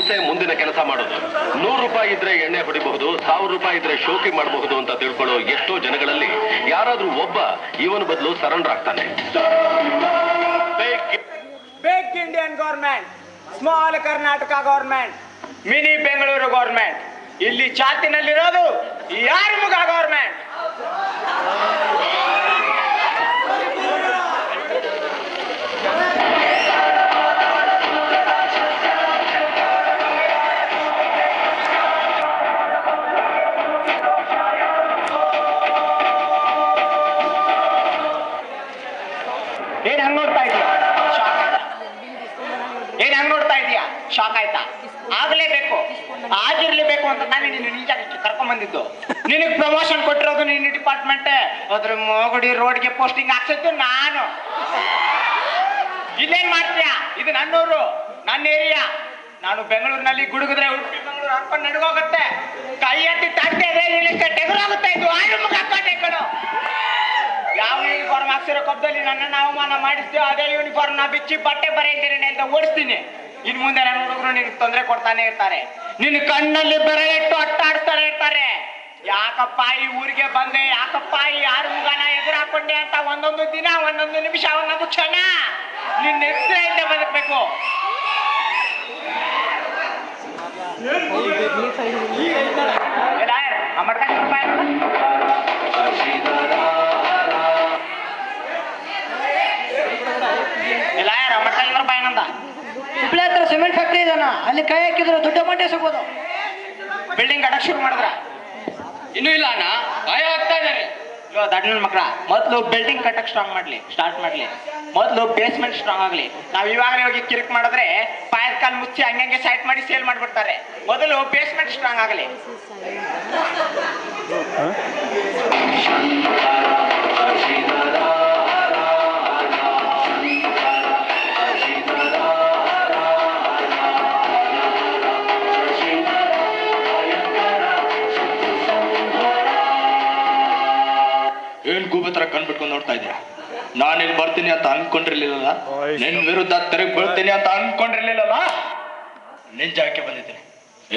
ಹಿಂಸೆ ಮುಂದಿನ ಕೆಲಸ ಮಾಡೋದು. 100 ರೂಪಾಯಿ ಇದ್ರೆ ಎಣ್ಣೆ ಹೊಡಿಬಹುದು, 1000 ರೂಪಾಯಿ ಇದ್ರೆ ಶೋಕಿ ಮಾಡಬಹುದು ಅಂತ ತಿಳ್ಕೊಳ್ಳೋ ಎಷ್ಟೋ ಜನಗಳಲ್ಲಿ ಯಾರಾದ್ರೂ ಒಬ್ಬ ಇವನ ಬದಲು ಸರೆಂಡರ್ ಆಗ್ತಾನೆ. Big Indian government, small Karnataka government, mini Bengaluru government, ಇಲ್ಲಿ ಚಾತಿನಲ್ಲಿರೋದು ಯಾರಿಮುಗ ಗೌರ್ಮೆಂಟ್. ಏನ್ ಹಂಗ್ ನೋಡ್ತಾ ಇದೀಯಾ? ಏನ್ ಹಂಗ್ ನೋಡ್ತಾ ಇದೀಯಾ? ಶಾಕ್ ಆಯ್ತಾ? ಆಗ್ಲೇಬೇಕು, ಆಗಿರ್ಲೇಬೇಕು ಅಂತ ನಾನು ನೀನು ನಿಜ ಕರ್ಕೊಂಡ್ ಬಂದಿದ್ದು. ನಿನಗ್ ಪ್ರಮೋಷನ್ ಕೊಟ್ಟಿರೋದು ನಿನ್ನ ಡಿಪಾರ್ಟ್ಮೆಂಟ್, ಅದ್ರ ಮೋಗಡಿ ರೋಡ್ಗೆ ಪೋಸ್ಟಿಂಗ್ ಹಾಕ್ಸಿದ್ದು ನಾನು. ಇಲ್ಲೇನ್ ಮಾಡ್ತೀಯಾ? ಇದು ನನ್ನೂರು, ನನ್ನ ಏರಿಯಾ. ನಾನು ಬೆಂಗಳೂರಿನಲ್ಲಿ ಗುಡುಗಿದ್ರೆ ಉಡುಪಿ ಬೆಂಗಳೂರು ಹಾಕೊಂಡು ನಡ್ಗೋಗುತ್ತೆ. ಕೈ ಎತ್ತಿ ತಟ್ಟೆ ಟೆಗರಾಗುತ್ತೆ. ಇದು ಆಳು ಮುಖ ಹಾಕೊಂಡೆ ಕಣೋ. ಯಾವ ಯೂನಿಫಾರ್ಮ್ ಹಾಕ್ಸಿರೋ ಕಬ್ಬಲ್ಲಿ ನನ್ನನ್ನು ಅವಮಾನ ಮಾಡಿಸ್ತೀವಿ, ಅದೇ ಯೂನಿಫಾರ್ಮ್ ನಾ ಬಿಚ್ಚಿ ಬಟ್ಟೆ ಬರೆಯುತ್ತೇನೆ ಅಂತ ಓಡಿಸ್ತೀನಿ. ಇನ್ ಮುಂದೆ ನನ್ನ ಹುಡುಗರು ನಿನಗೆ ತೊಂದರೆ ಕೊಡ್ತಾನೆ ಇರ್ತಾರೆ, ನಿನ್ನ ಕಣ್ಣಲ್ಲಿ ಬೆರೆ ಇಟ್ಟು ಅಟ್ಟಾಡಿಸ್ತಾನೆ ಇರ್ತಾರೆ. ಯಾಕಪ್ಪ ಈ ಊರಿಗೆ ಬಂದೆ, ಯಾಕಪ್ಪ ಈ ಯಾರು ಮುಖಾನ ಎದುರು ಹಾಕೊಂಡೆ ಅಂತ ಒಂದೊಂದು ದಿನ, ಒಂದೊಂದು ನಿಮಿಷ, ಒಂದೊಂದು ಕ್ಷಣ ನಿನ್ನ ಎದುರಿಂದ ಬದುಕಬೇಕು. ಹುಬ್ಳಿ ಹತ್ರ ಸಿಮೆಂಟ್ ಫ್ಯಾಕ್ಟ್ರಿ ಇದನ್ನ, ಅಲ್ಲಿ ಕೈ ಹಾಕಿದ್ರು ದುಡ್ಡು ಮಂಡೆ ಸಿಗೋದು. ಬಿಲ್ಡಿಂಗ್ ಕಟ್ಟಕ್ ಶುರು ಮಾಡಿದ್ರ? ಇನ್ನೂ ಇಲ್ಲ ಅಣ್ಣ, ಭಯ ಆಗ್ತಾ ಇದ್ದಾರೆ. ದಡ್ಡನ ಮಕ್ಕಳ, ಮೊದಲು ಬಿಲ್ಡಿಂಗ್ ಕಟ್ಟಕ್ ಸ್ಟಾರ್ಟ್ ಮಾಡ್ಲಿ, ಮೊದಲು ಬೇಸ್ಮೆಂಟ್ ಸ್ಟ್ರಾಂಗ್ ಆಗ್ಲಿ. ನಾವ್ ಇವಾಗಲೇ ಹೋಗಿ ಕಿರಿಕ್ ಮಾಡಿದ್ರೆ ಪಾಯದ ಕಾಲ್ ಮುಚ್ಚಿ ಹಂಗಂಗೆ ಸೈಟ್ ಮಾಡಿ ಸೇಲ್ ಮಾಡ್ಬಿಡ್ತಾರೆ. ಮೊದಲು ಬೇಸ್ಮೆಂಟ್ ಸ್ಟ್ರಾಂಗ್ ಆಗಲಿ. ಏನ್ ಗೂಬೆ ತರ ಕಣ್ಬಿಟ್ಕೊಂಡು ನೋಡ್ತಾ ಇದೀಯ? ನಾನಿಲ್ಲಿ ಬರ್ತೀನಿ ಅಂತ ಅನ್ಕೊಂಡಿರ್ಲಿಲ್ಲ, ನಿನ್ ವಿರುದ್ಧ ತೆರಗ್ ಬೀಳ್ತೀನಿ ಅಂತ ಅನ್ಕೊಂಡಿರ್ಲಿಲ್ಲ. ನಿನ್ ಜಾಗಕ್ಕೆ ಬಂದಿದ್ದೀನಿ,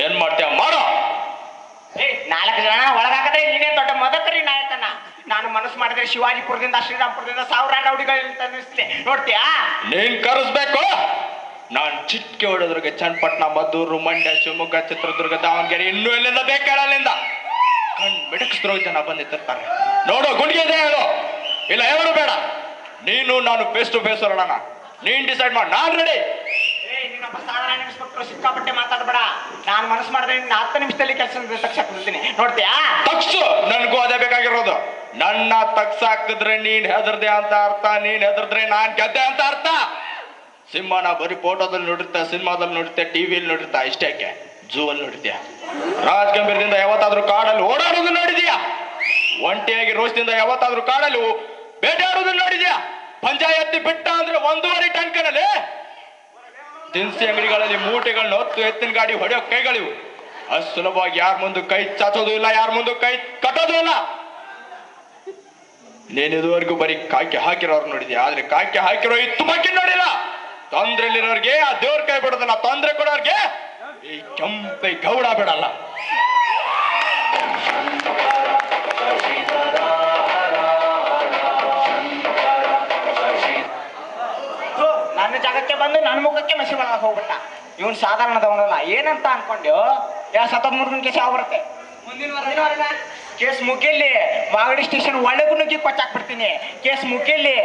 ಏನ್ ಮಾಡ್ತೀಯ ಮಾಡೋ. 4 ಜನ ಒಳಗಾಗದೆ ನೀನೇ ದೊಡ್ಡ ಮದಕರಿ ನಾಯಕನ. ನಾನು ಮನಸ್ಸು ಮಾಡಿದ್ರೆ ಶಿವಾಜಿಪುರದಿಂದ ಶ್ರೀರಾಮ್ಪುರದಿಂದ 1000 ರೌಡಿಗಳು ನೋಡ್ತೀಯಾ? ನೀನ್ ಕರೆಸ್ಬೇಕು. ನಾನ್ ಚಿಟ್ಕೆ ಹೊಡೋದ್ರಿಗೆ ಚನ್ನಪಟ್ಟಣ, ಮದ್ದೂರು, ಮಂಡ್ಯ, ಶಿವಮೊಗ್ಗ, ಚಿತ್ರದುರ್ಗ, ದಾವಣಗೆರೆ, ಇನ್ನೂ ಎಲ್ಲಿಂದ ಬೇಕೇಳಲ್ಲಿಂದ ಕಣ್ ಬೆಡಕಿಸ್ರೋ ಜನ ಬಂದಿರ್ತಾರೆ. ನೋಡು, ಗುಂಡಿಗೆ ಇದೆ ಹೇಳು, ಇಲ್ಲ ಹೇಳು ಬೇಡ. ನೀನು ನಾನು ಫೇಸ್ ಟು ಫೇಸ್ ಹೊರಡೋಣ. ನೀನ್ ಡಿಸೈಡ್ ಮಾಡಿ, ನಾನ್ ರೆಡಿ. ನೀನೊಬ್ಬ ಸಾಧಾರಣ ಇನ್ಸ್ಪೆಕ್ಟರ್, ಸಿಕ್ಕಾಪಟ್ಟೆ ಮಾತಾಡಬೇಡ. ನಾನು ಮನಸ್ಸು ಮಾಡಿದ್ರೆ 10 ನಿಮಿಷದಲ್ಲಿ ಕೆಲಸ ತಗ್ಸಾಕ್ಬಿಡ್ತೀನಿ, ನೋಡ್ತೀಯಾ? ತಗ್ಸು, ನನ್ಗೂ ಅದೇ ಬೇಕಾಗಿರೋದು. ನನ್ನ ತಗ್ಸಾಕಿದ್ರೆ ನೀನ್ ಹೆದರ್ದೆ ಅಂತ ಅರ್ಥ, ನೀನ್ ಹೆದರ್ದ್ರೆ ನಾನ್ ಗೆದ್ದೆ ಅಂತ ಅರ್ಥ. ಸಿಂಹನ ಬರೀ ಫೋಟೋದಲ್ಲಿ ನೋಡಿರ್ತಾ, ಸಿನಿಮಾದಲ್ಲಿ ನೋಡಿರ್ತೆ, ಟಿವಿಯಲ್ಲಿ ನೋಡಿರ್ತಾ, ಇಷ್ಟಕ್ಕೆ ಝೂ ಅಲ್ಲಿ ನೋಡಿದ್ಯಾ? ರಾಜ್ ಗಂಭೀರದಿಂದ ಯಾವತ್ತಾದ್ರೂ ಕಾಡಲ್ಲಿ ಓಡಾಡೋದು ನೋಡಿದ್ಯಾ? ಒಂಟಿಯಾಗಿ ರೋಷದಿಂದ ಯಾವತ್ತಾದ್ರೂ ಕಾಡಲ್ಲಿ ಬೇಟೆಯಾಡೋದನ್ನ ನೋಡಿದ್ಯಾ? ಪಂಚಾಯತ್ತಿ ಬಿಟ್ಟ ಅಂದ್ರೆ 1.5 ಟನ್ ಕಣಲ್ಲಿ. ದಿನಸಿ ಅಂಗಡಿಗಳಲ್ಲಿ ಮೂಟೆಗಳನ್ನ ಹೊತ್ತು ಎತ್ತಿನ ಗಾಡಿ ಹೊಡೆಯೋ ಕೈಗಳಿವು. ಅಷ್ಟು ಸುಲಭವಾಗಿ ಯಾರ ಮುಂದೆ ಕೈ ಚಾಚೋದು ಇಲ್ಲ, ಯಾರ ಮುಂದೆ ಕೈ ಕಟ್ಟೋದು ಇಲ್ಲ. ನೀನ್ ಇದುವರೆಗೂ ಬರೀ ಕಾಕಿ ಹಾಕಿರೋರು ನೋಡಿದ್ಯಾ, ಆದ್ರೆ ಕಾಕಿ ಹಾಕಿರೋ ಈ ತುಮಕಿ ನೋಡಿಲ್ಲ. ತೊಂದ್ರೆಲಿರೋರ್ಗೆ ಆ ದೇವ್ರ ಕೈ ಬಿಡೋದನ್ನ, ತೊಂದ್ರೆ ಕೊಡೋರ್ಗೆ ಈ ಕೆಂಪೈ ಗೌಡ ಬಿಡಲ್ಲ. ನನ್ನ ಜಾಗಕ್ಕೆ ಬಂದು ನನ್ನ ಮುಖಕ್ಕೆ ಮೆಸಿ ಒಳಗೆ ಹೋಗ್ಬಿಟ್ಟ. ಇವನ್ ಸಾಧಾರಣದವನಲ್ಲ, ಏನಂತ ಅನ್ಕೊಂಡ್ಯೋ? ಯಾ 73 ಕೇಸ್ ಯಾವ ಬರುತ್ತೆ? ಮುಂದಿನ ವಾರ ಕೇಸ್ ಮುಗಿಲಿ, ಮಾಗಡಿ ಸ್ಟೇಷನ್ ಒಳಗೂ ನುಗ್ಗಿ ಕೊಚ್ಚಾಕ್ಬಿಡ್ತೀನಿ. ಕೇಸ್ ಮುಗಿಲಿ.